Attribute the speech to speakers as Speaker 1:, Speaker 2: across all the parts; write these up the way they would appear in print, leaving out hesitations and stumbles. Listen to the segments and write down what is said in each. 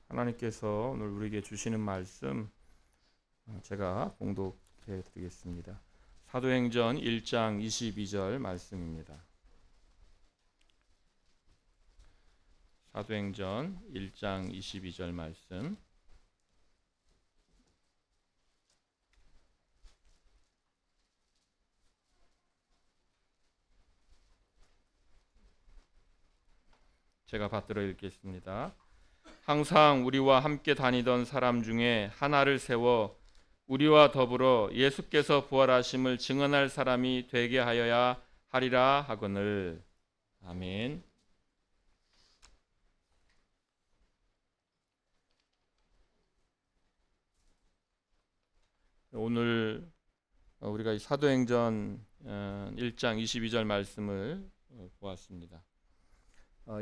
Speaker 1: 하나님께서 오늘 우리에게 주시는 말씀 제가 봉독해 드리겠습니다. 사도행전 1장 22절 말씀입니다. 사도행전 1장 22절 말씀. 제가 받들어 읽겠습니다. 항상 우리와 함께 다니던 사람 중에 하나를 세워 우리와 더불어 예수께서 부활하심을 증언할 사람이 되게 하여야 하리라 하거늘. 아멘. 오늘 우리가 이 사도행전 1장 22절 말씀을 보았습니다.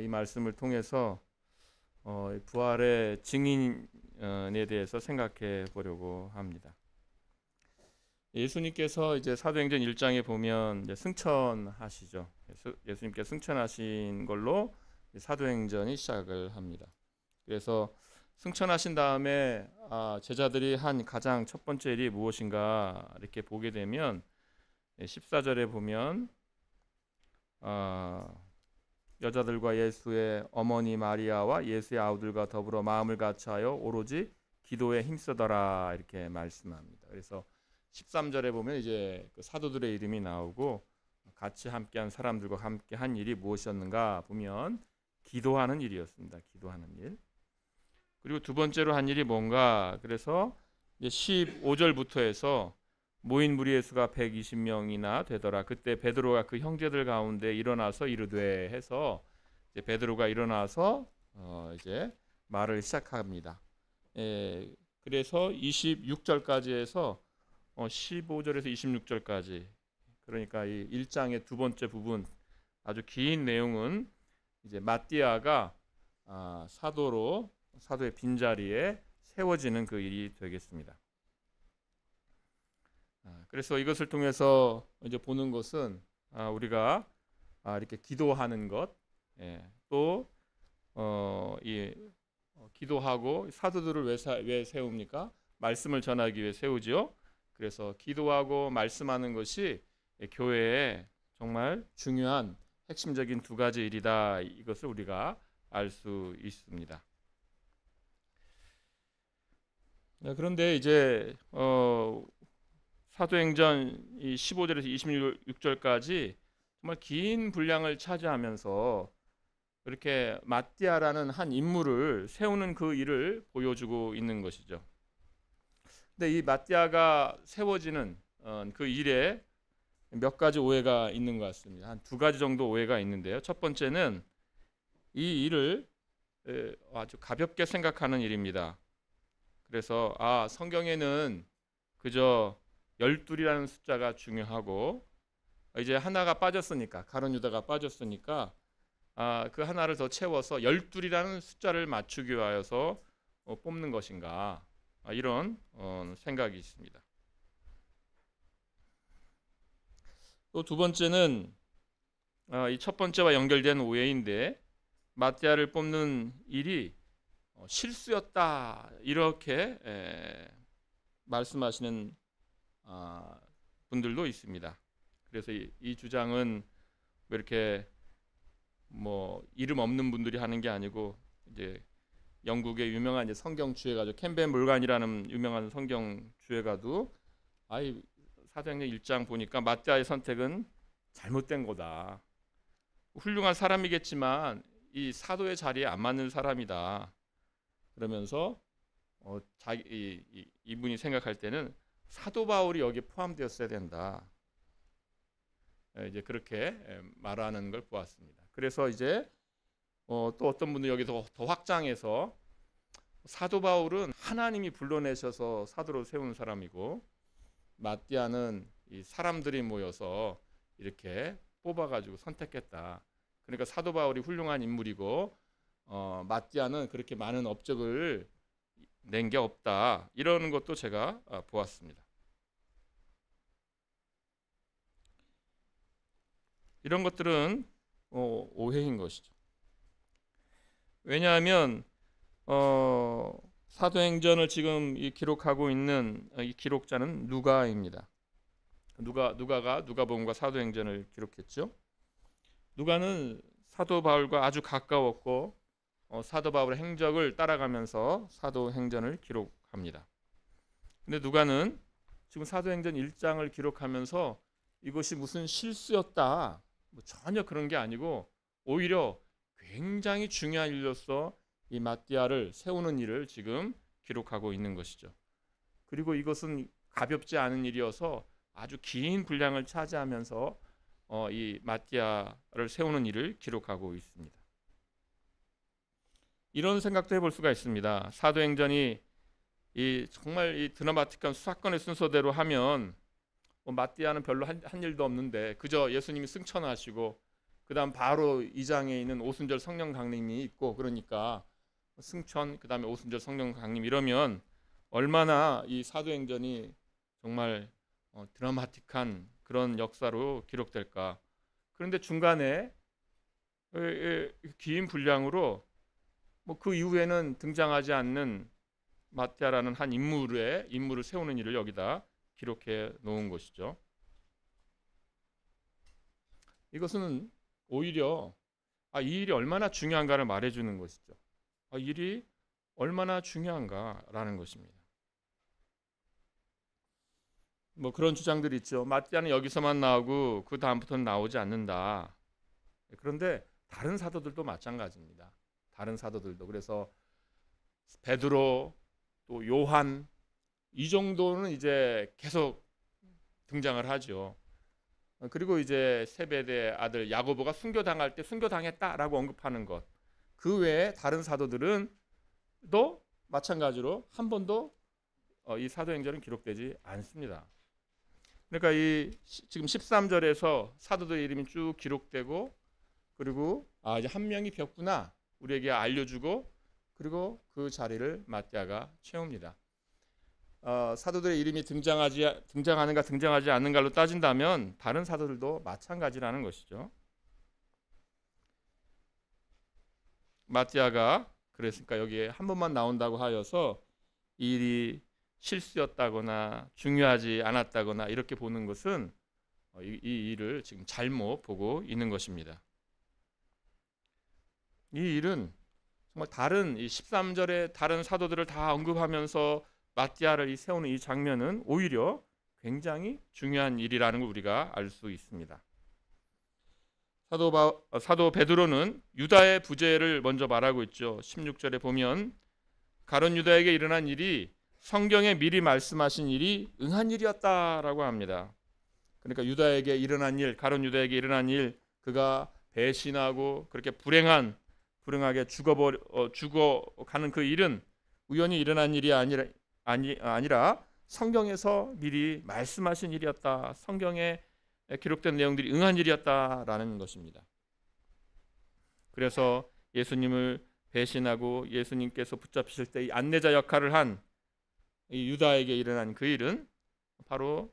Speaker 1: 이 말씀을 통해서 부활의 증인에 대해서 생각해 보려고 합니다. 예수님께서 이제 사도행전 1장에 보면 이제 승천하시죠. 예수님께 승천하신 걸로 사도행전이 시작을 합니다. 그래서 승천하신 다음에 제자들이 한 가장 첫 번째 일이 무엇인가 이렇게 보게 되면 14절에 보면 여자들과 예수의 어머니 마리아와 예수의 아우들과 더불어 마음을 같이하여 오로지 기도에 힘쓰더라 이렇게 말씀합니다. 그래서 13절에 보면 이제 그 사도들의 이름이 나오고 같이 함께한 사람들과 함께한 일이 무엇이었는가 보면 기도하는 일이었습니다. 기도하는 일. 그리고 두 번째로 한 일이 뭔가 그래서 이제 15절부터 해서 모인 무리의 수가 120명이나 되더라. 그때 베드로가 그 형제들 가운데 일어나서 이르되 해서 이제 베드로가 일어나서 이제 말을 시작합니다. 그래서 26절까지 해서 15절에서 26절까지 그러니까 이 1장의 두 번째 부분 아주 긴 내용은 이제 마띠아가 사도의 빈자리에 세워지는 그 일이 되겠습니다. 그래서 이것을 통해서 이제 보는 것은 우리가 이렇게 기도하는 것, 또 기도하고 사도들을 왜 세웁니까? 말씀을 전하기 위해 세우지요. 그래서 기도하고 말씀하는 것이 교회에 정말 중요한 핵심적인 두 가지 일이다. 이것을 우리가 알 수 있습니다. 그런데 이제 사도행전 15절에서 26절까지 정말 긴 분량을 차지하면서 이렇게 마띠아라는 한 인물을 세우는 그 일을 보여주고 있는 것이죠. 근데 이 마띠아가 세워지는 그 일에 몇 가지 오해가 있는 것 같습니다. 한 두 가지 정도 오해가 있는데요. 첫 번째는 이 일을 아주 가볍게 생각하는 일입니다. 그래서 성경에는 그저 12이라는 숫자가 중요하고 이제 하나가 빠졌으니까 가룟 유다가 빠졌으니까 그 하나를 더 채워서 12이라는 숫자를 맞추기 위하여서 뽑는 것인가 이런 생각이 있습니다. 또 두 번째는 이 첫 번째와 연결된 오해인데 마띠아를 뽑는 일이 실수였다 이렇게 말씀하시는 분들도 있습니다. 그래서 이 주장은 왜 이렇게 이름 없는 분들이 하는 게 아니고 이제 영국의 유명한 이제 성경 주회가죠. 캠벤 몰간이라는 유명한 성경 주회가도 사도행전 1장 보니까 마띠아의 선택은 잘못된 거다. 훌륭한 사람이겠지만 이 사도의 자리에 안 맞는 사람이다. 그러면서 이분이 생각할 때는 사도 바울이 여기에 포함되었어야 된다. 이제 그렇게 말하는 걸 보았습니다. 그래서 이제 또 어떤 분은 여기서 더 확장해서 사도 바울은 하나님이 불러내셔서 사도로 세운 사람이고 마띠아는 이 사람들이 모여서 이렇게 뽑아가지고 선택했다. 그러니까 사도 바울이 훌륭한 인물이고 마띠아는 그렇게 많은 업적을 낸 게 없다. 이러는 것도 제가 보았습니다. 이런 것들은 오해인 것이죠. 왜냐하면 사도행전을 지금 기록하고 있는 이 기록자는 누가입니다. 누가복음과 사도행전을 기록했죠. 누가는 사도 바울과 아주 가까웠고 사도 바울의 행적을 따라가면서 사도행전을 기록합니다. 근데 누가는 지금 사도행전 1장을 기록하면서 이것이 무슨 실수였다, 전혀 그런 게 아니고 오히려 굉장히 중요한 일로서 이 마띠아를 세우는 일을 지금 기록하고 있는 것이죠. 그리고 이것은 가볍지 않은 일이어서 아주 긴 분량을 차지하면서 이 마띠아를 세우는 일을 기록하고 있습니다. 이런 생각도 해볼 수가 있습니다. 사도행전이 정말 이 드라마틱한 수사건의 순서대로 하면 마띠아는 별로 한 일도 없는데 그저 예수님이 승천하시고 그 다음 바로 2장에 있는 오순절 성령 강림이 있고, 그러니까 승천 그 다음에 오순절 성령 강림 이러면 얼마나 이 사도행전이 정말 드라마틱한 그런 역사로 기록될까. 그런데 중간에 긴 분량으로 그 이후에는 등장하지 않는 마띠아라는 한 인물을 세우는 일을 여기다 기록해 놓은 것이죠. 이것은 오히려 이 일이 얼마나 중요한가를 말해주는 것이죠. 이 일이 얼마나 중요한가라는 것입니다. 그런 주장들이 있죠. 마띠아는 여기서만 나오고 그 다음부터는 나오지 않는다. 그런데 다른 사도들도 마찬가지입니다. 다른 사도들도. 그래서 베드로 또 요한 이 정도는 이제 계속 등장을 하죠. 그리고 이제 세베대 아들 야고보가 순교당할 때 순교당했다라고 언급하는 것. 그 외에 다른 사도들은 또 마찬가지로 한 번도 이 사도행전은 기록되지 않습니다. 그러니까 지금 13절에서 사도들의 이름이 쭉 기록되고, 그리고 이제 한 명이 벽구나 우리에게 알려주고, 그리고 그 자리를 마띠아가 채웁니다. 사도들의 이름이 등장하는가 등장하지 않는가로 따진다면 다른 사도들도 마찬가지라는 것이죠. 마띠아가 그랬으니까 여기에 한 번만 나온다고 하여서 이 일이 실수였다거나 중요하지 않았다거나 이렇게 보는 것은 이 일을 지금 잘못 보고 있는 것입니다. 이 일은 정말 다른 이 13절에 다른 사도들을 다 언급하면서 마띠아를 세우는 이 장면은 오히려 굉장히 중요한 일이라는 걸 우리가 알 수 있습니다. 사도 베드로는 유다의 부재를 먼저 말하고 있죠. 16절에 보면 가룟 유다에게 일어난 일이 성경에 미리 말씀하신 일이 응한 일이었다라고 합니다. 그러니까 유다에게 일어난 일, 가룟 유다에게 일어난 일, 그가 배신하고 그렇게 불행하게 죽어가는 그 일은 우연히 일어난 일이 아니라 성경에서 미리 말씀하신 일이었다. 성경에 기록된 내용들이 응한 일이었다라는 것입니다. 그래서 예수님을 배신하고 예수님께서 붙잡히실 때 이 안내자 역할을 한 이 유다에게 일어난 그 일은 바로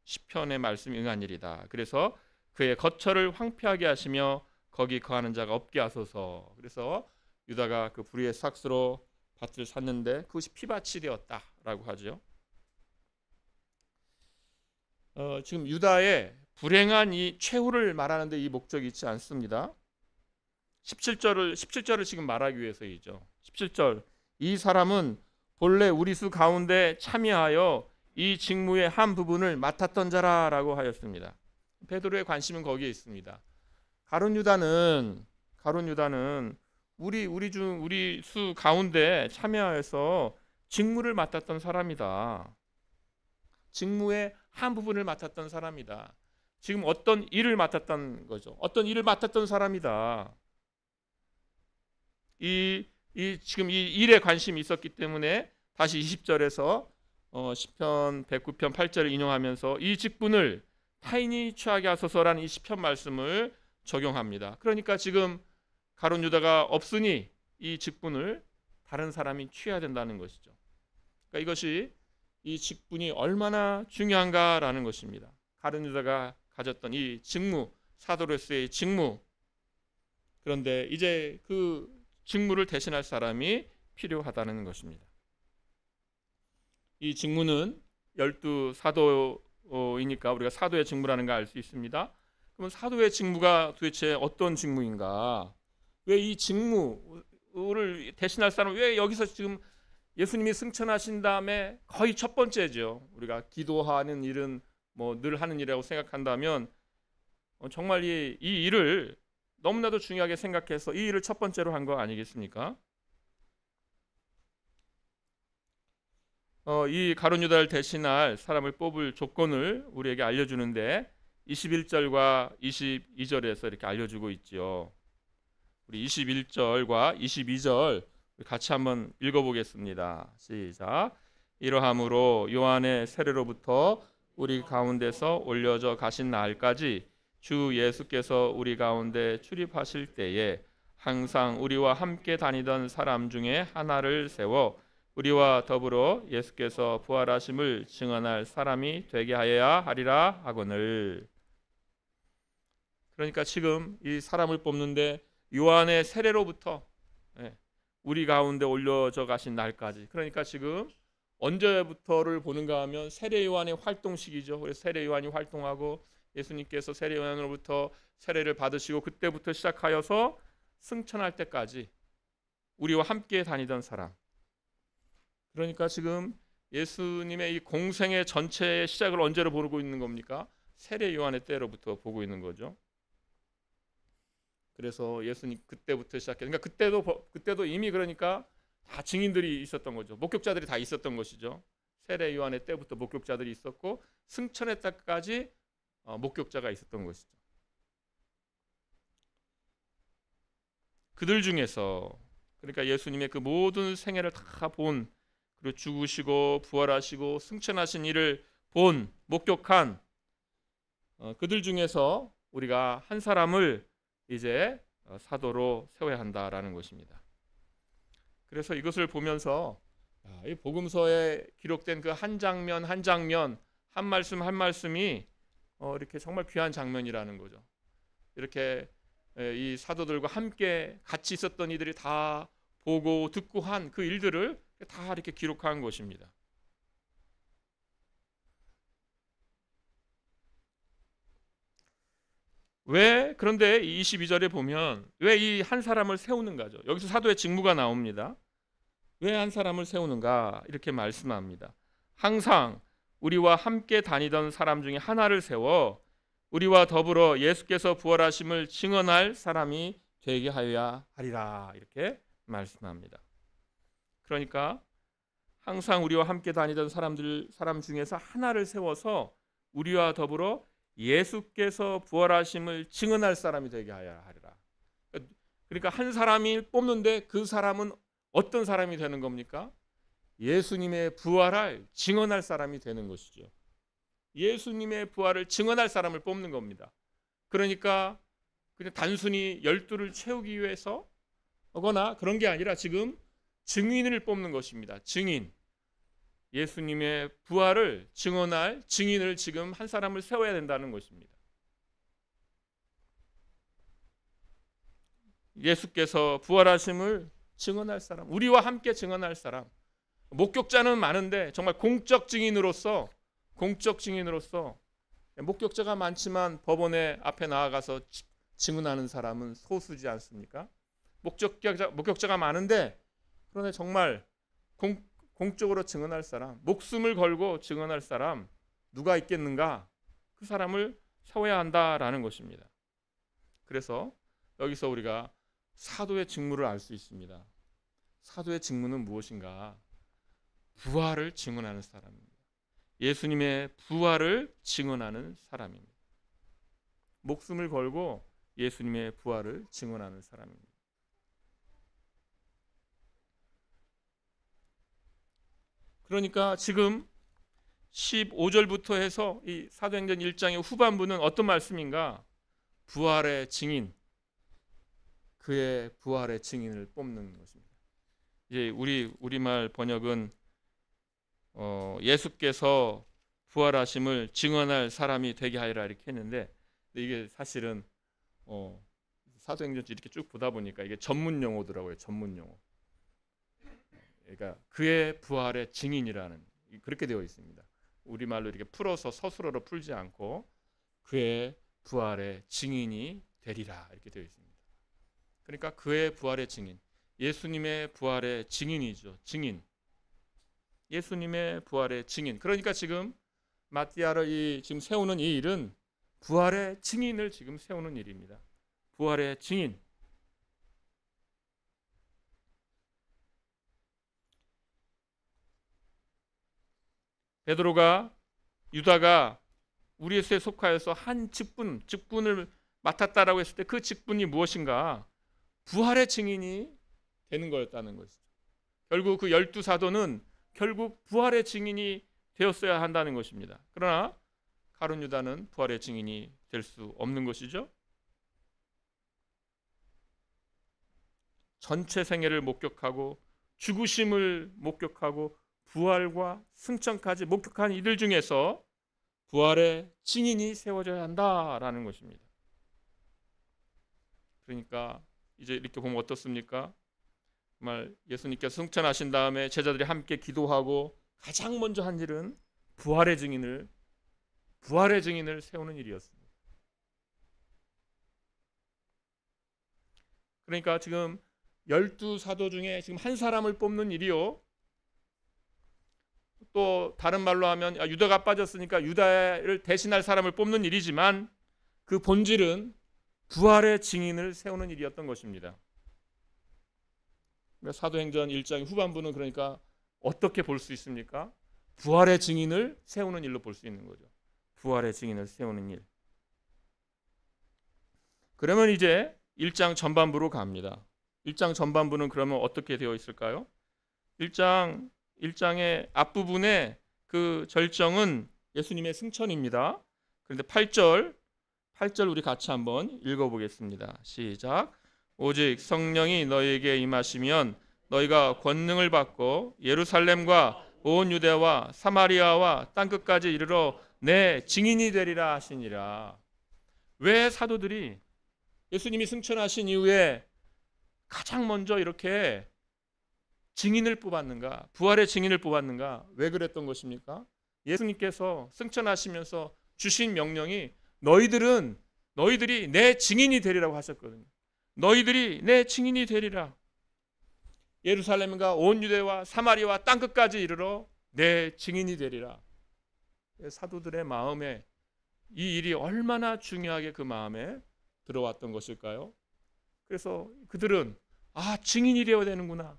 Speaker 1: 시편의 말씀이 응한 일이다. 그래서 그의 거처를 황폐하게 하시며 거기 거하는 자가 없게 하소서. 그래서 유다가 그 불의의 삭스로 밭을 샀는데 그것이 피밭이 되었다라고 하죠. 지금 유다의 불행한 이 최후를 말하는데 이 목적이 있지 않습니다. 17절을 지금 말하기 위해서이죠. 17절, 이 사람은 본래 우리 수 가운데 참여하여 이 직무의 한 부분을 맡았던 자라라고 하였습니다. 베드로의 관심은 거기에 있습니다. 가룟 유다는 우리 수 가운데 참여해서 직무를 맡았던 사람이다. 직무의 한 부분을 맡았던 사람이다. 지금 어떤 일을 맡았던 거죠. 어떤 일을 맡았던 사람이다. 지금 이 일에 관심이 있었기 때문에 다시 20절에서 시편 109편 8절을 인용하면서 이 직분을 타인이 취하게 하소서라는 이 시편 말씀을 적용합니다. 그러니까 지금 가룟 유다가 없으니 이 직분을 다른 사람이 취해야 된다는 것이죠. 그러니까 이것이 이 직분이 얼마나 중요한가라는 것입니다. 가룟 유다가 가졌던 이 직무, 사도로서의 직무. 그런데 이제 그 직무를 대신할 사람이 필요하다는 것입니다. 이 직무는 12사도이니까 우리가 사도의 직무라는 걸 알 수 있습니다. 그러면 사도의 직무가 도대체 어떤 직무인가? 왜 이 직무를 대신할 사람, 왜 여기서 지금 예수님이 승천하신 다음에 거의 첫 번째죠. 우리가 기도하는 일은 뭐 늘 하는 일이라고 생각한다면 정말 이 일을 너무나도 중요하게 생각해서 이 일을 첫 번째로 한 거 아니겠습니까? 이 가룟 유다를 대신할 사람을 뽑을 조건을 우리에게 알려주는데 21절과 22절에서 이렇게 알려주고 있죠. 우리 21절과 22절 같이 한번 읽어보겠습니다. 시작. 이러함으로 요한의 세례로부터 우리 가운데서 올려져 가신 날까지 주 예수께서 우리 가운데 출입하실 때에 항상 우리와 함께 다니던 사람 중에 하나를 세워 우리와 더불어 예수께서 부활하심을 증언할 사람이 되게 하여야 하리라 하거늘. 그러니까 지금 이 사람을 뽑는데 요한의 세례로부터 우리 가운데 올려져 가신 날까지, 그러니까 지금 언제부터를 보는가 하면 세례 요한의 활동 시기죠. 그래서 세례 요한이 활동하고 예수님께서 세례 요한으로부터 세례를 받으시고 그때부터 시작하여서 승천할 때까지 우리와 함께 다니던 사람. 그러니까 지금 예수님의 이 공생의 전체의 시작을 언제로 보고 있는 겁니까? 세례 요한의 때로부터 보고 있는 거죠. 그래서 예수님 그때부터 시작해. 그러니까 그때도 이미 그러니까 다 증인들이 있었던 거죠. 목격자들이 다 있었던 것이죠. 세례 요한의 때부터 목격자들이 있었고 승천의 때까지 목격자가 있었던 것이죠. 그들 중에서 그러니까 예수님의 그 모든 생애를 다 본, 그리고 죽으시고 부활하시고 승천하신 일을 본, 목격한 그들 중에서 우리가 한 사람을 이제 사도로 세워야 한다라는 것입니다. 그래서 이것을 보면서 이 복음서에 기록된 그 한 장면 한 장면, 한 말씀 한 말씀이 이렇게 정말 귀한 장면이라는 거죠. 이렇게 이 사도들과 함께 같이 있었던 이들이 다 보고 듣고 한 그 일들을 다 이렇게 기록한 것입니다. 왜 그런데 22절에 보면 왜 이 한 사람을 세우는가죠. 여기서 사도의 직무가 나옵니다. 왜 한 사람을 세우는가 이렇게 말씀합니다. 항상 우리와 함께 다니던 사람 중에 하나를 세워 우리와 더불어 예수께서 부활하심을 증언할 사람이 되게 하여야 하리라 이렇게 말씀합니다. 그러니까 항상 우리와 함께 다니던 사람 중에서 하나를 세워서 우리와 더불어 예수께서 부활하심을 증언할 사람이 되게 하여야 하리라. 그러니까 한 사람이 뽑는데 그 사람은 어떤 사람이 되는 겁니까? 예수님의 부활을 증언할 사람이 되는 것이죠. 예수님의 부활을 증언할 사람을 뽑는 겁니다. 그러니까 그냥 단순히 12를 채우기 위해서 거나 그런 게 아니라 지금 증인을 뽑는 것입니다. 증인. 예수님의 부활을 증언할 증인을 지금 한 사람을 세워야 된다는 것입니다. 예수께서 부활하심을 증언할 사람, 우리와 함께 증언할 사람. 목격자는 많은데 정말 공적 증인으로서 목격자가 많지만 법원에 앞에 나아가서 증언하는 사람은 소수지 않습니까? 목격자가 많은데 그런데 정말 공적으로 증언할 사람, 목숨을 걸고 증언할 사람 누가 있겠는가? 그 사람을 세워야 한다라는 것입니다. 그래서 여기서 우리가 사도의 직무를 알 수 있습니다. 사도의 직무는 무엇인가? 부활을 증언하는 사람입니다. 예수님의 부활을 증언하는 사람입니다. 목숨을 걸고 예수님의 부활을 증언하는 사람입니다. 그러니까 지금 15절부터 해서 이 사도행전 1장의 후반부는 어떤 말씀인가? 부활의 증인, 그의 부활의 증인을 뽑는 것입니다. 이제 우리말 번역은 예수께서 부활하심을 증언할 사람이 되게 하리라 이렇게 했는데 이게 사실은 사도행전 이렇게 쭉 보다 보니까 이게 전문 용어더라고요. 전문 용어. 그러니까 그의 부활의 증인이라는, 그렇게 되어 있습니다. 우리말로 이렇게 풀어서 서술어로 풀지 않고 그의 부활의 증인이 되리라 이렇게 되어 있습니다. 그러니까 그의 부활의 증인, 예수님의 부활의 증인이죠. 증인. 예수님의 부활의 증인. 그러니까 지금 마띠아를 지금 세우는 이 일은 부활의 증인을 지금 세우는 일입니다. 부활의 증인. 베드로가 유다가 우리 예수에 속하여서 한 직분을 맡았다라고 했을 때 그 직분이 무엇인가? 부활의 증인이 되는 거였다는 것이죠. 결국 그 12사도는 결국 부활의 증인이 되었어야 한다는 것입니다. 그러나 가룟 유다는 부활의 증인이 될 수 없는 것이죠. 전체 생애를 목격하고 죽으심을 목격하고 부활과 승천까지 목격한 이들 중에서 부활의 증인이 세워져야 한다라는 것입니다. 그러니까 이제 이렇게 보면 어떻습니까? 정말 예수님께서 승천하신 다음에 제자들이 함께 기도하고 가장 먼저 한 일은 부활의 증인을 세우는 일이었습니다. 그러니까 지금 12사도 중에 지금 한 사람을 뽑는 일이요, 또 다른 말로 하면 유다가 빠졌으니까 유다를 대신할 사람을 뽑는 일이지만 그 본질은 부활의 증인을 세우는 일이었던 것입니다. 사도행전 1장 후반부는 그러니까 어떻게 볼 수 있습니까? 부활의 증인을 세우는 일로 볼 수 있는 거죠. 부활의 증인을 세우는 일. 그러면 이제 1장 전반부로 갑니다. 1장 전반부는 그러면 어떻게 되어 있을까요? 1장의 앞부분에 그 절정은 예수님의 승천입니다. 그런데 8절 우리 같이 한번 읽어보겠습니다. 시작. 오직 성령이 너희에게 임하시면 너희가 권능을 받고 예루살렘과 온 유대와 사마리아와 땅끝까지 이르러 내 증인이 되리라 하시니라. 왜 사도들이 예수님이 승천하신 이후에 가장 먼저 이렇게 증인을 뽑았는가? 부활의 증인을 뽑았는가? 왜 그랬던 것입니까? 예수님께서 승천하시면서 주신 명령이 너희들이 내 증인이 되리라고 하셨거든요. 너희들이 내 증인이 되리라. 예루살렘과 온 유대와 사마리아와 땅끝까지 이르러 내 증인이 되리라. 사도들의 마음에 이 일이 얼마나 중요하게 그 마음에 들어왔던 것일까요? 그래서 그들은 증인이 되어야 되는구나.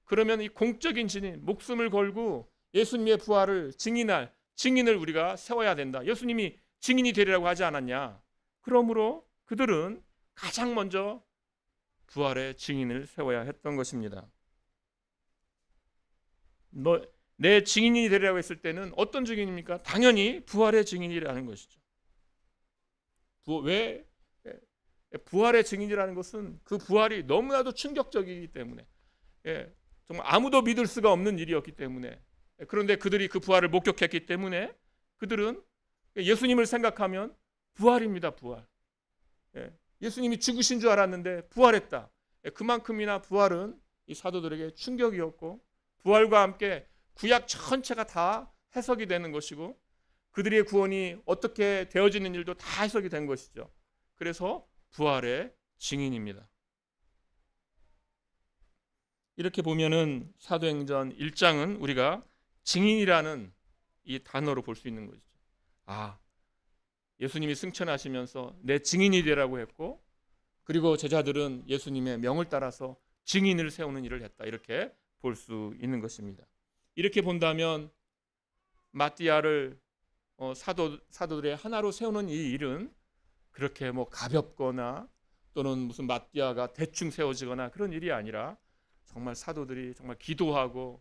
Speaker 1: 그러면 이 공적인 증인, 목숨을 걸고 예수님의 부활을 증인할 증인을 우리가 세워야 된다. 예수님이 증인이 되리라고 하지 않았냐? 그러므로 그들은 가장 먼저 부활의 증인을 세워야 했던 것입니다. 내 증인이 되리라고 했을 때는 어떤 증인입니까? 당연히 부활의 증인이라는 것이죠. 왜? 부활의 증인이라는 것은 그 부활이 너무나도 충격적이기 때문에, 정말 아무도 믿을 수가 없는 일이었기 때문에, 그런데 그들이 그 부활을 목격했기 때문에 그들은 예수님을 생각하면 부활입니다. 부활. 예수님이 죽으신 줄 알았는데 부활했다. 그만큼이나 부활은 이 사도들에게 충격이었고, 부활과 함께 구약 전체가 다 해석이 되는 것이고 그들의 구원이 어떻게 되어지는 일도 다 해석이 된 것이죠. 그래서 부활의 증인입니다. 이렇게 보면은 사도행전 1장은 우리가 증인이라는 이 단어로 볼 수 있는 것이죠. 예수님이 승천하시면서 내 증인이 되라고 했고, 그리고 제자들은 예수님의 명을 따라서 증인을 세우는 일을 했다. 이렇게 볼 수 있는 것입니다. 이렇게 본다면 마띠아를 사도들의 하나로 세우는 이 일은 그렇게 가볍거나 또는 무슨 마띠아가 대충 세워지거나 그런 일이 아니라 정말 사도들이 정말 기도하고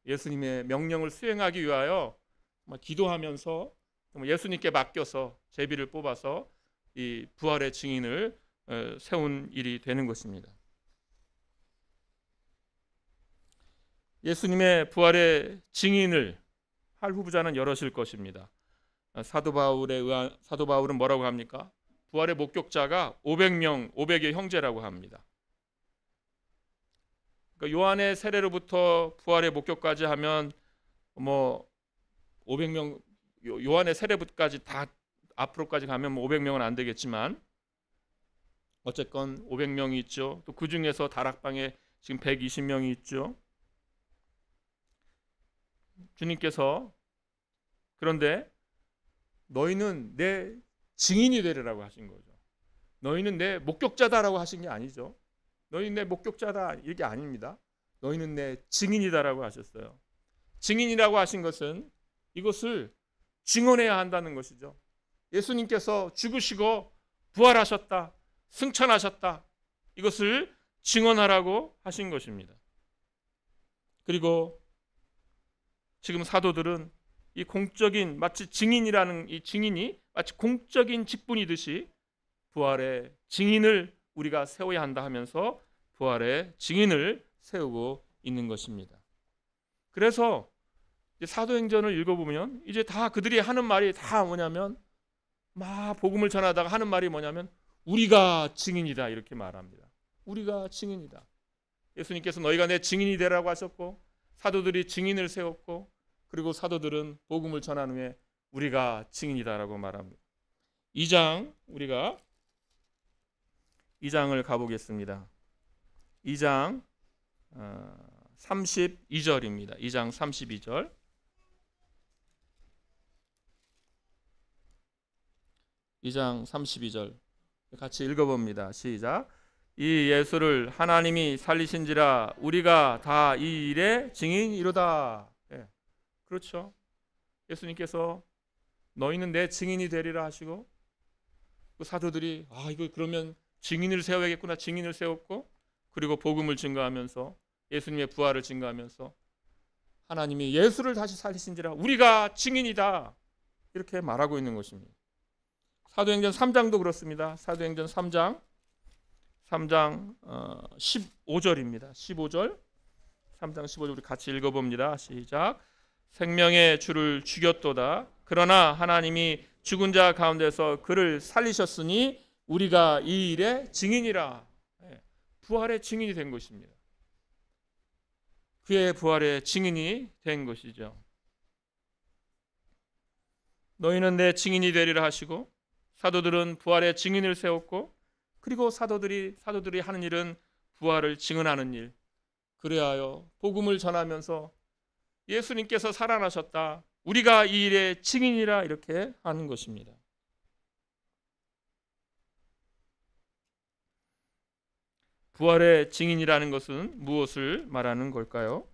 Speaker 1: 예수님의 명령을 수행하기 위하여 정말 기도하면서 정말 예수님께 맡겨서 제비를 뽑아서 이 부활의 증인을 세운 일이 되는 것입니다. 예수님의 부활의 증인을 할 후보자는 여럿일 것입니다. 사도 바울은 뭐라고 합니까? 부활의 목격자가 500여 형제라고 합니다. 그러니까 요한의 세례로부터 부활의 목격까지 하면 뭐 500명, 요한의 세례부까지 다 앞으로까지 가면 뭐 500명은 안 되겠지만 어쨌건 500명이 있죠. 또 그 중에서 다락방에 지금 120명이 있죠. 주님께서 그런데 너희는 내 증인이 되리라고 하신 거죠. 너희는 내 목격자다라고 하신 게 아니죠. 너희는 내 목격자다 이게 아닙니다. 너희는 내 증인이다라고 하셨어요. 증인이라고 하신 것은 이것을 증언해야 한다는 것이죠. 예수님께서 죽으시고 부활하셨다, 승천하셨다, 이것을 증언하라고 하신 것입니다. 그리고 지금 사도들은 이 공적인 마치 증인이라는 이 증인이 마치 공적인 직분이듯이 부활의 증인을 우리가 세워야 한다 하면서 부활의 증인을 세우고 있는 것입니다. 그래서 사도행전을 읽어보면 이제 다 그들이 하는 말이 다 뭐냐면 막 복음을 전하다가 하는 말이 뭐냐면 우리가 증인이다 이렇게 말합니다. 우리가 증인이다. 예수님께서 너희가 내 증인이 되라고 하셨고 사도들이 증인을 세웠고 그리고 사도들은 복음을 전한 후에 우리가 증인이다라고 말합니다. 2장 우리가 2장을 가보겠습니다. 2장 32절입니다. 2장 32절. (2장 32절) 같이 읽어봅니다. 시작. 이 예수를 하나님이 살리신지라 우리가 다 이 일의 증인이로다. 예, 그렇죠. 예수님께서 너희는 내 증인이 되리라 하시고 그 사도들이 이거 그러면 증인을 세워야겠구나. 증인을 세웠고 그리고 복음을 증거하면서 예수님의 부활을 증거하면서 하나님이 예수를 다시 살리신지라 우리가 증인이다 이렇게 말하고 있는 것입니다. 사도행전 3장도 그렇습니다. 사도행전 3장 15절입니다. 15절 3장 15절 우리 같이 읽어봅니다. 시작. 생명의 주를 죽였도다. 그러나 하나님이 죽은 자 가운데서 그를 살리셨으니 우리가 이 일의 증인이라. 부활의 증인이 된 것입니다. 그의 부활의 증인이 된 것이죠. 너희는 내 증인이 되리라 하시고 사도들은 부활의 증인을 세웠고 그리고 사도들이 하는 일은 부활을 증언하는 일. 그래하여 복음을 전하면서 예수님께서 살아나셨다. 우리가 이 일의 증인이라 이렇게 하는 것입니다. 부활의 증인이라는 것은 무엇을 말하는 걸까요?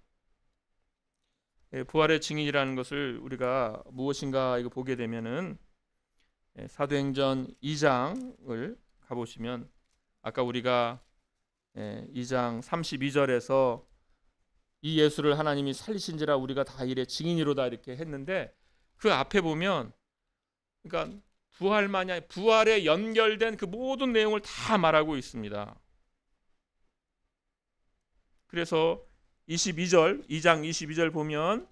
Speaker 1: 부활의 증인이라는 것을 우리가 무엇인가 이거 보게 되면은 사도행전 2장을 가보시면 아까 우리가 2장 32절에서 이 예수를 하나님이 살리신지라 우리가 다 일의 증인이로다 이렇게 했는데 그 앞에 보면 그러니까 부활에 연결된 그 모든 내용을 다 말하고 있습니다. 그래서 2장 22절 보면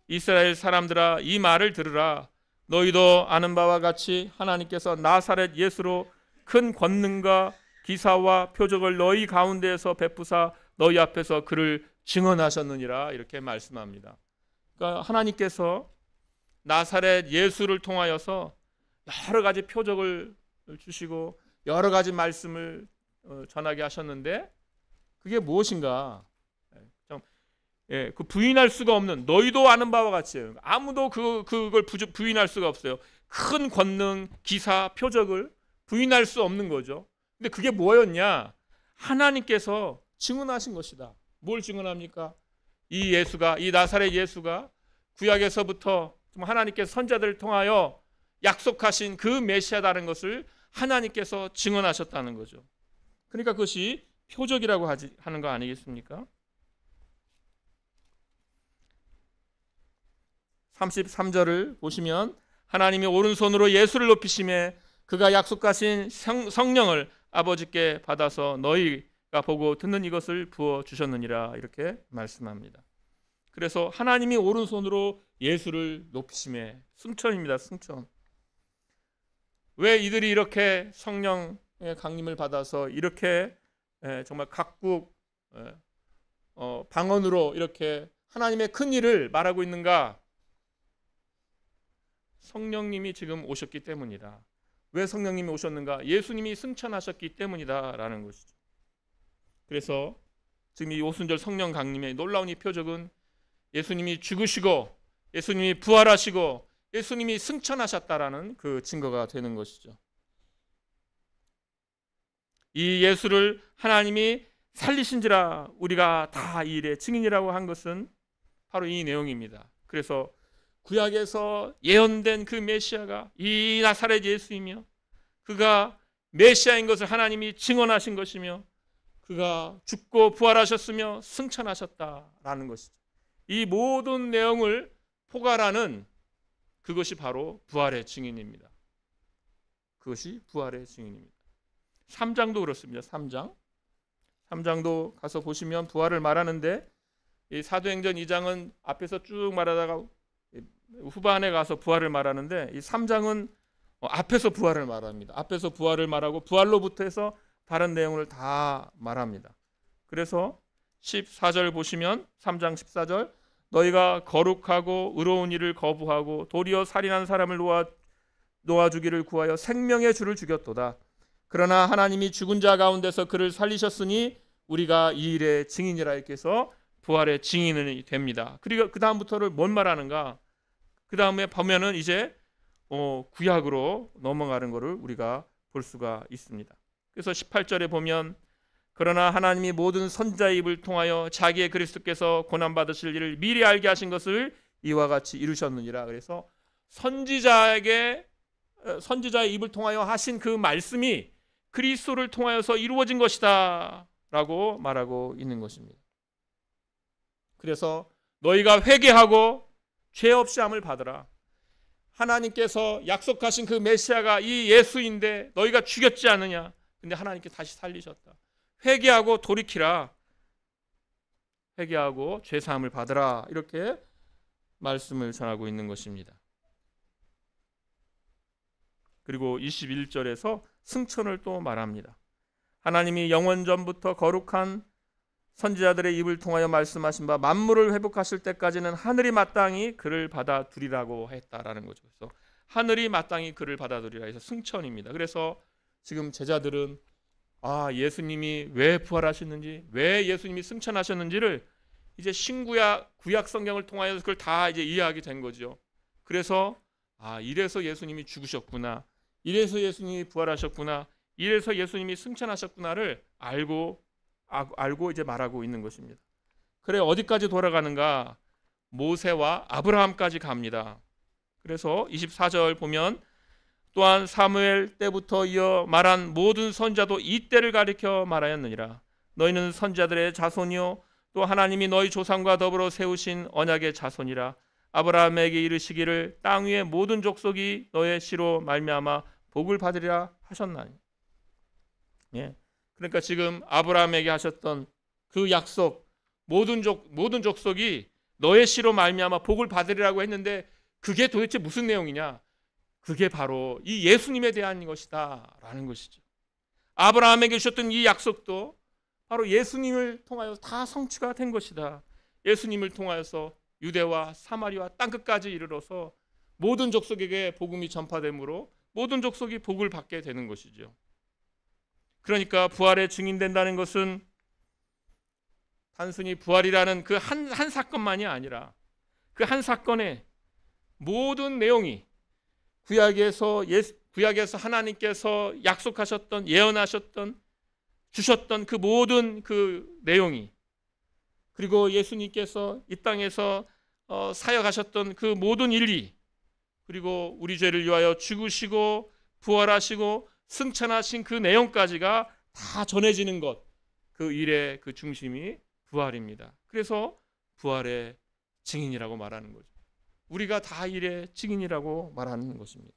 Speaker 1: 이스라엘 사람들아 이 말을 들으라. 너희도 아는 바와 같이 하나님께서 나사렛 예수로 큰 권능과 기사와 표적을 너희 가운데에서 베푸사 너희 앞에서 그를 증언하셨느니라 이렇게 말씀합니다. 그러니까 하나님께서 나사렛 예수를 통하여서 여러 가지 표적을 주시고 여러 가지 말씀을 전하게 하셨는데 그게 무엇인가? 그 부인할 수가 없는 너희도 아는 바와 같이 아무도 그걸 부인할 수가 없어요. 큰 권능, 기사, 표적을 부인할 수 없는 거죠. 근데 그게 뭐였냐? 하나님께서 증언하신 것이다. 뭘 증언합니까? 이 나사렛 예수가 구약에서부터 하나님께서 선자들을 통하여 약속하신 그 메시아다는 것을 하나님께서 증언하셨다는 거죠. 그러니까 그것이 표적이라고 하는 거 아니겠습니까? 33절을 보시면 하나님이 오른손으로 예수를 높이심에 그가 약속하신 성령을 아버지께 받아서 너희가 보고 듣는 이것을 부어 주셨느니라 이렇게 말씀합니다. 그래서 하나님이 오른손으로 예수를 높이심에 승천입니다. 승천. 왜 이들이 이렇게 성령의 강림을 받아서 이렇게 정말 각국 방언으로 이렇게 하나님의 큰 일을 말하고 있는가? 성령님이 지금 오셨기 때문이다. 왜 성령님이 오셨는가? 예수님이 승천하셨기 때문이다라는 것이죠. 그래서 지금 이 오순절 성령 강림의 놀라운 이 표적은 예수님이 죽으시고 예수님이 부활하시고 예수님이 승천하셨다라는 그 증거가 되는 것이죠. 이 예수를 하나님이 살리신지라 우리가 다 이 일의 증인이라고 한 것은 바로 이 내용입니다. 그래서 구약에서 예언된 그 메시아가 이 나사렛 예수이며 그가 메시아인 것을 하나님이 증언하신 것이며 그가 죽고 부활하셨으며 승천하셨다라는 것이죠. 이 모든 내용을 포괄하는 그것이 바로 부활의 증인입니다. 그것이 부활의 증인입니다. 3장도 그렇습니다. 3장도 가서 보시면 부활을 말하는데 이 사도행전 2장은 앞에서 쭉 말하다가 후반에 가서 부활을 말하는데 이 3장은 앞에서 부활을 말합니다. 앞에서 부활을 말하고 부활로부터 해서 다른 내용을 다 말합니다. 그래서 14절 보시면 3장 14절 너희가 거룩하고 의로운 일을 거부하고 도리어 살인한 사람을 놓아주기를 구하여 생명의 주를 죽였도다. 그러나 하나님이 죽은 자 가운데서 그를 살리셨으니 우리가 이 일의 증인이라 이렇게 해서 부활의 증인이 됩니다. 그리고 그 다음부터를 뭔 말하는가? 그 다음에 보면은 이제 구약으로 넘어가는 것을 우리가 볼 수가 있습니다. 그래서 18절에 보면 그러나 하나님이 모든 선지자의 입을 통하여 자기의 그리스도께서 고난받으실 일을 미리 알게 하신 것을 이와 같이 이루셨느니라. 그래서 선지자의 입을 통하여 하신 그 말씀이 그리스도를 통하여서 이루어진 것이다 라고 말하고 있는 것입니다. 그래서 너희가 회개하고 죄 없이 함을 받으라. 하나님께서 약속하신 그 메시아가 이 예수인데 너희가 죽였지 않느냐. 근데 하나님께 다시 살리셨다. 회개하고 돌이키라. 회개하고 죄 사함을 받으라. 이렇게 말씀을 전하고 있는 것입니다. 그리고 21절에서 승천을 또 말합니다. 하나님이 영원전부터 거룩한 선지자들의 입을 통하여 말씀하신 바 만물을 회복하실 때까지는 하늘이 마땅히 그를 받아들이라고 했다라는 거죠. 그래서 하늘이 마땅히 그를 받아들이라 해서 승천입니다. 그래서 지금 제자들은 예수님이 왜 부활하셨는지, 왜 예수님이 승천하셨는지를 이제 신구약 구약 성경을 통하여 그걸 다 이제 이해하게 된 거죠. 그래서 이래서 예수님이 죽으셨구나, 이래서 예수님이 부활하셨구나, 이래서 예수님이 승천하셨구나를 알고 이제 말하고 있는 것입니다. 그래 어디까지 돌아가는가? 모세와 아브라함까지 갑니다. 그래서 24절 보면 또한 사무엘 때부터 이어 말한 모든 선지자도 이 때를 가리켜 말하였느니라. 너희는 선지자들의 자손이요 또 하나님이 너희 조상과 더불어 세우신 언약의 자손이라. 아브라함에게 이르시기를 땅 위의 모든 족속이 너의 씨로 말미암아 복을 받으리라 하셨나니. 그러니까 지금 아브라함에게 하셨던 그 약속, 모든 족속이 너의 씨로 말미암아 복을 받으리라고 했는데 그게 도대체 무슨 내용이냐? 그게 바로 이 예수님에 대한 것이다라는 것이죠. 아브라함에게 주셨던 이 약속도 바로 예수님을 통하여 다 성취가 된 것이다. 예수님을 통하여서 유대와 사마리아 땅끝까지 이르러서 모든 족속에게 복음이 전파되므로 모든 족속이 복을 받게 되는 것이죠. 그러니까 부활에 증인된다는 것은 단순히 부활이라는 그 한 사건만이 아니라 그 한 사건의 모든 내용이 구약에서 하나님께서 약속하셨던, 예언하셨던, 주셨던 그 모든 그 내용이, 그리고 예수님께서 이 땅에서 사역하셨던 그 모든 일이, 그리고 우리 죄를 위하여 죽으시고 부활하시고 승천하신 그 내용까지가 다 전해지는 것, 그 일의 그 중심이 부활입니다. 그래서 부활의 증인이라고 말하는 거죠. 우리가 다 일의 증인이라고 말하는 것입니다.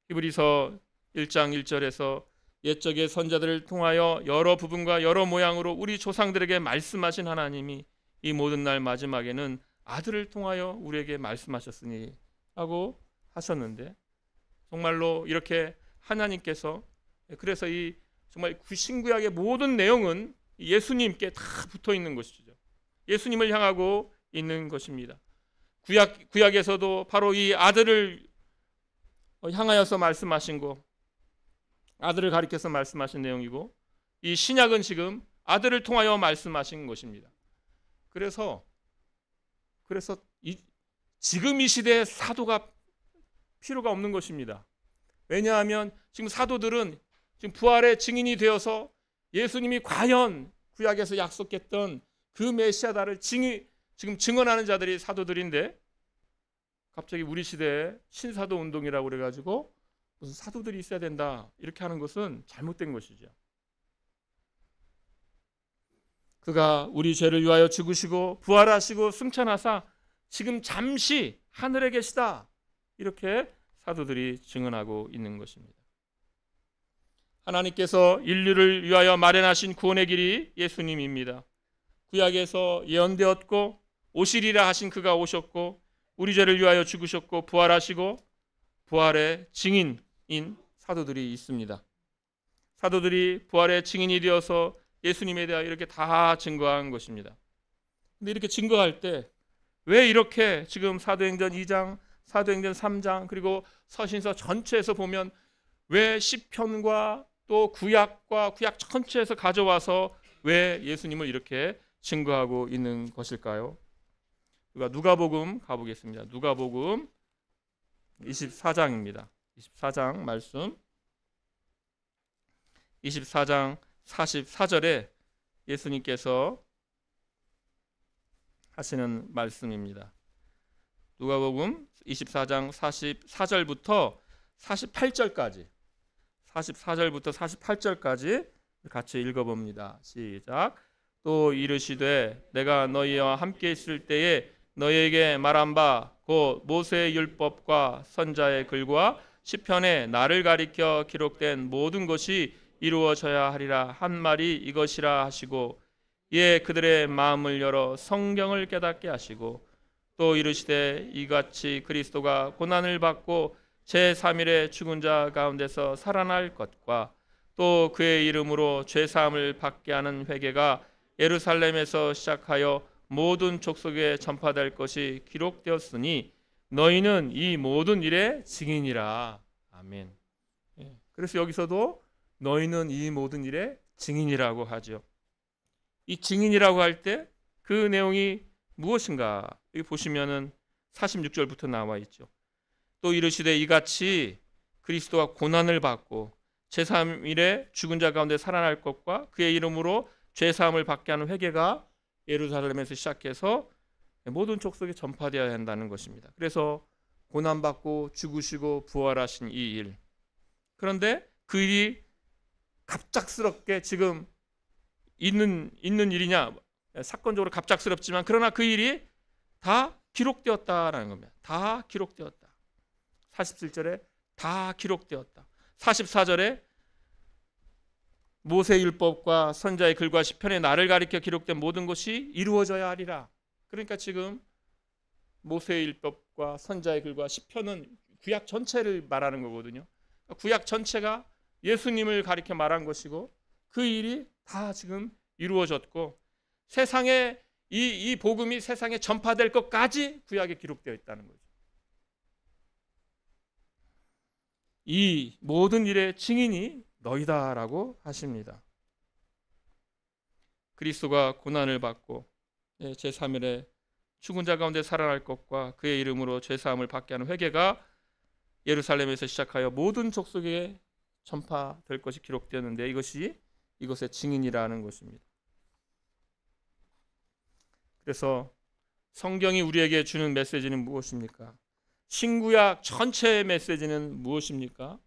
Speaker 1: 히브리서 1장 1절에서 옛적의 선자들을 통하여 여러 부분과 여러 모양으로 우리 조상들에게 말씀하신 하나님이 이 모든 날 마지막에는 아들을 통하여 우리에게 말씀하셨으니 라고 하셨는데, 정말로 이렇게 하나님께서, 그래서 이 정말 신구약의 모든 내용은 예수님께 다 붙어 있는 것이죠. 예수님을 향하고 있는 것입니다. 구약에서도 바로 이 아들을 향하여서 말씀하신 거, 아들을 가리켜서 말씀하신 내용이고, 이 신약은 지금 아들을 통하여 말씀하신 것입니다. 그래서 지금 이 시대에 사도가 필요가 없는 것입니다. 왜냐하면 지금 사도들은 지금 부활의 증인이 되어서 예수님이 과연 구약에서 약속했던 그 메시아다를 지금 증언하는 자들이 사도들인데, 갑자기 우리 시대에 신사도 운동이라고 그래가지고 무슨 사도들이 있어야 된다 이렇게 하는 것은 잘못된 것이죠. 그가 우리 죄를 위하여 죽으시고 부활하시고 승천하사 지금 잠시 하늘에 계시다, 이렇게 사도들이 증언하고 있는 것입니다. 하나님께서 인류를 위하여 마련하신 구원의 길이 예수님입니다. 구약에서 예언되었고 오시리라 하신 그가 오셨고 우리 죄를 위하여 죽으셨고 부활하시고 부활의 증인인 사도들이 있습니다. 사도들이 부활의 증인이 되어서 예수님에 대하여 이렇게 다 증거한 것입니다. 근데 이렇게 증거할 때 왜 이렇게 지금 사도행전 2장, 사도행전 3장, 그리고 서신서 전체에서 보면 왜 시편과 또 구약과 구약 전체에서 가져와서 왜 예수님을 이렇게 증거하고 있는 것일까요? 누가복음 가보겠습니다. 누가복음 24장입니다. 24장 말씀. 24장 44절에 예수님께서 하시는 말씀입니다. 누가복음 24장 44절부터 48절까지 44절부터 48절까지 같이 읽어봅니다. 시작. 또 이르시되 내가 너희와 함께 있을 때에 너희에게 말한 바 곧 모세의 율법과 선자의 글과 시편에 나를 가리켜 기록된 모든 것이 이루어져야 하리라 한 말이 이것이라 하시고, 이에 그들의 마음을 열어 성경을 깨닫게 하시고, 또 이르시되 이같이 그리스도가 고난을 받고 제3일에 죽은 자 가운데서 살아날 것과 또 그의 이름으로 죄사함을 받게 하는 회개가 예루살렘에서 시작하여 모든 족속에 전파될 것이 기록되었으니 너희는 이 모든 일의 증인이라. 아멘. 그래서 여기서도 너희는 이 모든 일의 증인이라고 하죠. 이 증인이라고 할 때 그 내용이 무엇인가? 여기 보시면은 46절부터 나와 있죠. 또 이르시되 이같이 그리스도가 고난을 받고 제3일에 죽은 자 가운데 살아날 것과 그의 이름으로 죄사함을 받게 하는 회개가 예루살렘에서 시작해서 모든 족속에 전파되어야 한다는 것입니다. 그래서 고난받고 죽으시고 부활하신 이 일, 그런데 그 일이 갑작스럽게 지금 있는 일이냐? 사건적으로 갑작스럽지만 그러나 그 일이 다 기록되었다라는 겁니다. 다 기록되었다. 47절에 다 기록되었다. 44절에 모세 율법과 선자의 글과 시편에 나를 가리켜 기록된 모든 것이 이루어져야 하리라. 그러니까 지금 모세 율법과 선자의 글과 시편은 구약 전체를 말하는 거거든요. 구약 전체가 예수님을 가리켜 말한 것이고 그 일이 다 지금 이루어졌고 세상에 이 복음이 세상에 전파될 것까지 구약에 기록되어 있다는 거죠. 이 모든 일의 증인이 너희다라고 하십니다. 그리스도가 고난을 받고 제3일에 죽은 자 가운데 살아날 것과 그의 이름으로 죄사함을 받게 하는 회개가 예루살렘에서 시작하여 모든 족속에 전파될 것이 기록되었는데 이것이 이것의 증인이라는 것입니다. 그래서 성경이 우리에게 주는 메시지는 무엇입니까? 신구약 전체의 메시지는 무엇입니까?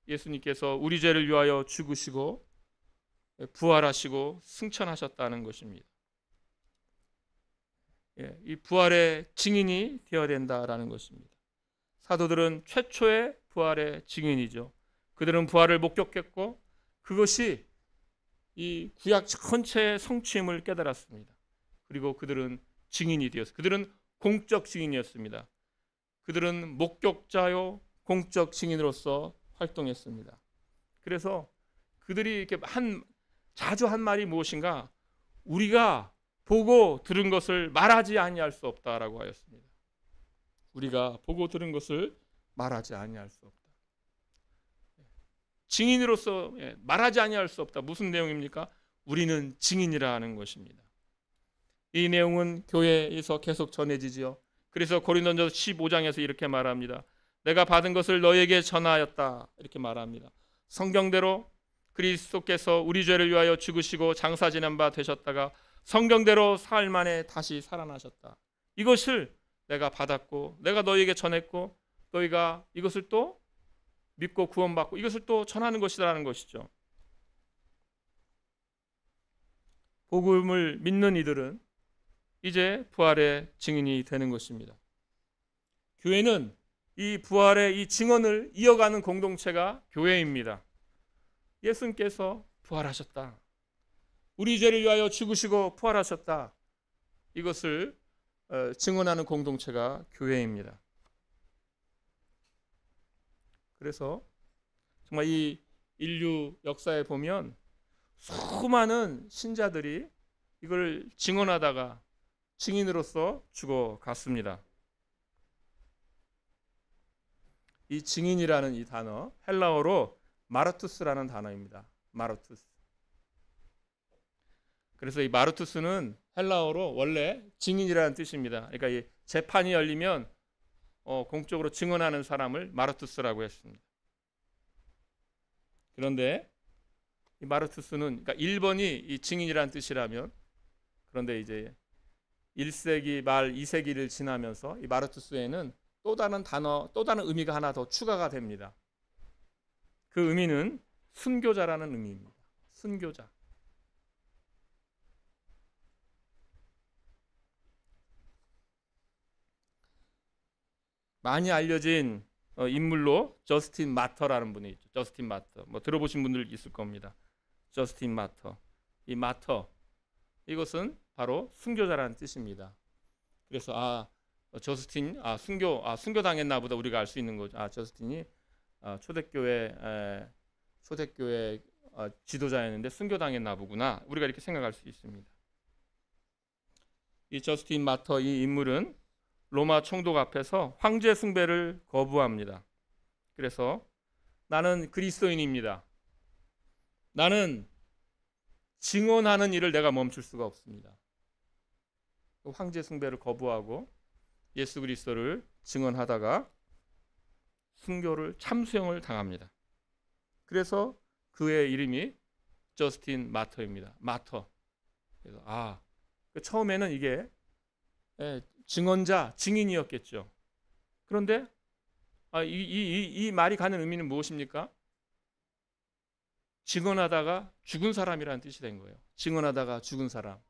Speaker 1: 예수님께서 우리 죄를 위하여 죽으시고 부활하시고 승천하셨다는 것입니다. 이 부활의 증인이 되어야 된다라는 것입니다. 사도들은 최초의 부활의 증인이죠. 그들은 부활을 목격했고 그것이 이 구약 전체의 성취임을 깨달았습니다. 그리고 그들은 증인이 되었습니다. 그들은 공적 증인이었습니다. 그들은 목격자요 공적 증인으로서 활동했습니다. 그래서 그들이 이렇게 자주 한 말이 무엇인가? 우리가 보고 들은 것을 말하지 아니할 수 없다라고 하였습니다. 우리가 보고 들은 것을 말하지 아니할 수 없다. 증인으로서 말하지 아니할 수 없다. 무슨 내용입니까? 우리는 증인이라는 것입니다. 이 내용은 교회에서 계속 전해지지요. 그래서 고린도전서 15장에서 이렇게 말합니다. 내가 받은 것을 너에게 전하였다. 이렇게 말합니다. 성경대로 그리스도께서 우리 죄를 위하여 죽으시고 장사 지낸 바 되셨다가 성경대로 사흘 만에 다시 살아나셨다. 이것을 내가 받았고 내가 너희에게 전했고 너희가 이것을 또 믿고 구원받고 이것을 또 전하는 것이라는 것이죠. 복음을 믿는 이들은 이제 부활의 증인이 되는 것입니다. 교회는 이 부활의 이 증언을 이어가는 공동체가 교회입니다. 예수님께서 부활하셨다. 우리 죄를 위하여 죽으시고 부활하셨다. 이것을 증언하는 공동체가 교회입니다. 그래서 정말 이 인류 역사에 보면 수많은 신자들이 이걸 증언하다가 증인으로서 죽어갔습니다. 이 증인이라는 이 단어 헬라어로 마르투스라는 단어입니다. 마르투스. 그래서 이 마르투스는 헬라어로 원래 증인이라는 뜻입니다. 그러니까 이 재판이 열리면 공적으로 증언하는 사람을 마르투스라고 했습니다. 그런데 이 마르투스는 그러니까 1번이 이 증인이라는 뜻이라면 그런데 이제 1세기 말 2세기를 지나면서 이 마르투스에는 또 다른 단어, 또 다른 의미가 하나 더 추가가 됩니다. 그 의미는 순교자라는 의미입니다. 순교자. 많이 알려진 인물로 저스틴 마터라는 분이 있죠. 저스틴 마터. 뭐 들어보신 분들 있을 겁니다. 저스틴 마터. 이 마터 이것은 바로 순교자라는 뜻입니다. 그래서 저스틴 순교 당했나 보다 우리가 알 수 있는 거죠. 저스틴이 초대교회 지도자였는데 순교 당했나 보구나. 우리가 이렇게 생각할 수 있습니다. 이 저스틴 마터 이 인물은 로마 총독 앞에서 황제 숭배를 거부합니다. 그래서 나는 그리스도인입니다. 나는 증언하는 일을 내가 멈출 수가 없습니다. 황제 숭배를 거부하고 예수 그리스도를 증언하다가 순교를 참수형을 당합니다. 그래서 그의 이름이 저스틴 마터입니다. 마터. 그래서 처음에는 이게 증언자, 증인이었겠죠. 그런데 이 말이 가는 의미는 무엇입니까? 증언하다가 죽은 사람이라는 뜻이 된 거예요. 증언하다가 죽은 사람.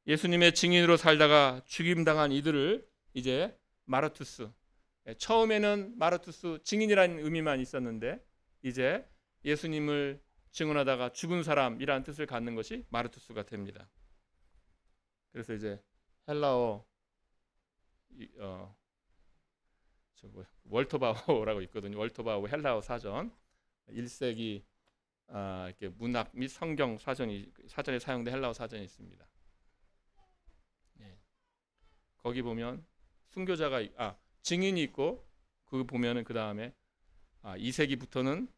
Speaker 1: 예수님의 증인으로 살다가 죽임당한 이들을 이제 마르투스. 처음에는 마르투스 증인이라는 의미만 있었는데 이제 예수님을 증언하다가 죽은 사람이라는 뜻을 갖는 것이 마르투스가 됩니다. 그래서 이제 헬라어 월터바우어라고 있거든요. 월터바우 헬라어 사전 1세기 이렇게 문학 및 성경 사전에 사용된 헬라어 사전이 있습니다. 거기 보면 순교자가 증인이 있고 그 보면은 그 다음에 2세기부터는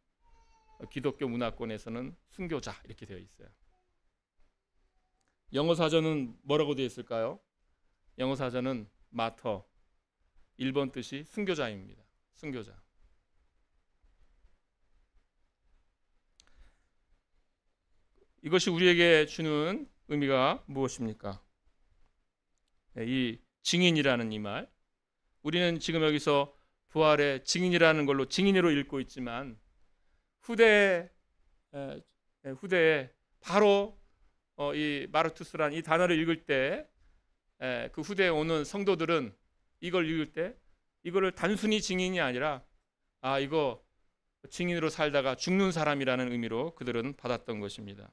Speaker 1: 기독교 문화권에서는 순교자 이렇게 되어 있어요. 영어 사전은 뭐라고 되어 있을까요? 영어 사전은 마터 1번 뜻이 순교자입니다. 순교자. 이것이 우리에게 주는 의미가 무엇입니까? 이 증인이라는 이 말. 우리는 지금 여기서 부활의 증인이라는 걸로 증인으로 읽고 있지만 후대에 바로 이 마르투스란 이 단어를 읽을 때 그 후대에 오는 성도들은 이걸 읽을 때 이거를 단순히 증인이 아니라 이거 증인으로 살다가 죽는 사람이라는 의미로 그들은 받았던 것입니다.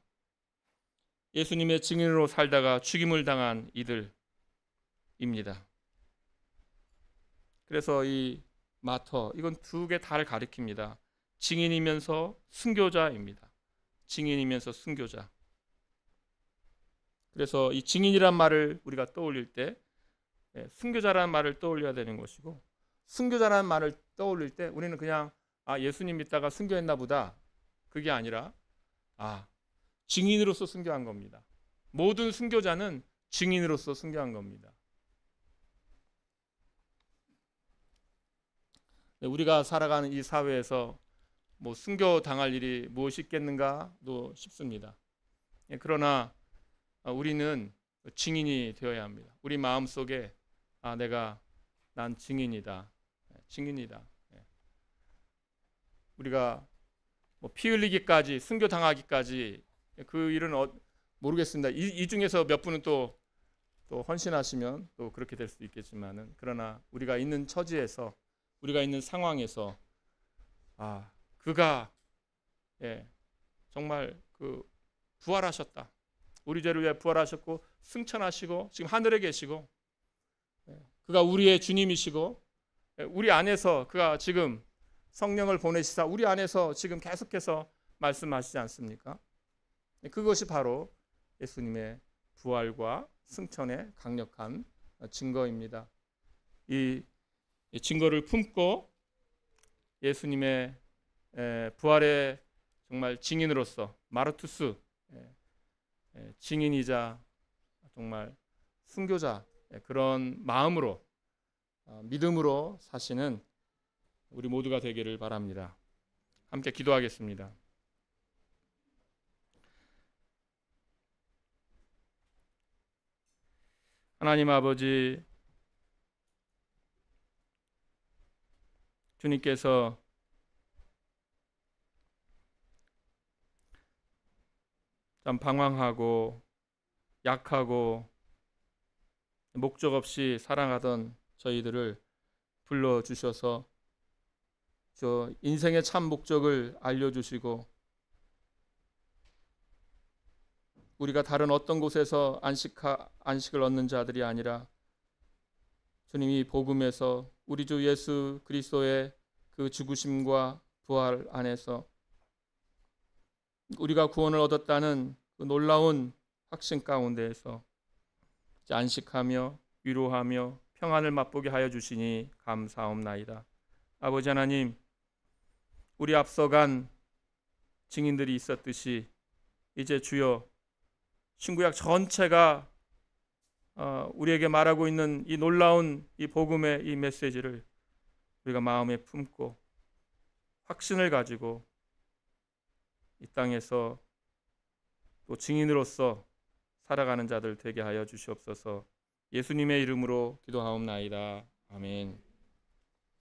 Speaker 1: 예수님의 증인으로 살다가 죽임을 당한 이들입니다. 그래서 이 마터, 이건 두 개 다를 가리킵니다. 증인이면서 순교자입니다. 증인이면서 순교자. 그래서 이 증인이란 말을 우리가 떠올릴 때 순교자라는 말을 떠올려야 되는 것이고, 순교자라는 말을 떠올릴 때 우리는 그냥 예수님 믿다가 순교했나 보다, 그게 아니라 증인으로서 순교한 겁니다. 모든 순교자는 증인으로서 순교한 겁니다. 우리가 살아가는 이 사회에서 뭐 순교 당할 일이 무엇이 있겠는가도 싶습니다. 그러나 우리는 증인이 되어야 합니다. 우리 마음속에 난 증인이다. 증인이다. 우리가 뭐 피 흘리기까지, 순교 당하기까지 그 일은 모르겠습니다. 이 중에서 몇 분은 또 헌신하시면 또 그렇게 될 수도 있겠지만은, 그러나 우리가 있는 처지에서, 우리가 있는 상황에서 그가 정말 그 부활하셨다. 우리 죄를 위해 부활하셨고 승천하시고 지금 하늘에 계시고, 그가 우리의 주님이시고, 우리 안에서 그가 지금 성령을 보내시사 우리 안에서 지금 계속해서 말씀하시지 않습니까? 그것이 바로 예수님의 부활과 승천의 강력한 증거입니다. 이 증거를 품고 예수님의 부활의 정말 증인으로서, 마르투스, 증인이자 정말 순교자, 그런 마음으로, 믿음으로 사시는 우리 모두가 되기를 바랍니다. 함께 기도하겠습니다. 하나님 아버지, 주님께서 참 방황하고 약하고 목적 없이 살아가던 저희들을 불러주셔서 저 인생의 참 목적을 알려주시고, 우리가 다른 어떤 곳에서 안식을 얻는 자들이 아니라 주님이 복음에서 우리 주 예수 그리스도의 그 죽으심과 부활 안에서 우리가 구원을 얻었다는 그 놀라운 확신 가운데에서 안식하며 위로하며 평안을 맛보게 하여 주시니 감사옵나이다. 아버지 하나님, 우리 앞서간 증인들이 있었듯이 이제 주여 신구약 전체가 우리에게 말하고 있는 이 놀라운 이 복음의 이 메시지를 우리가 마음에 품고 확신을 가지고 이 땅에서 또 증인으로서 살아가는 자들 되게 하여 주시옵소서. 예수님의 이름으로 기도하옵나이다. 아멘.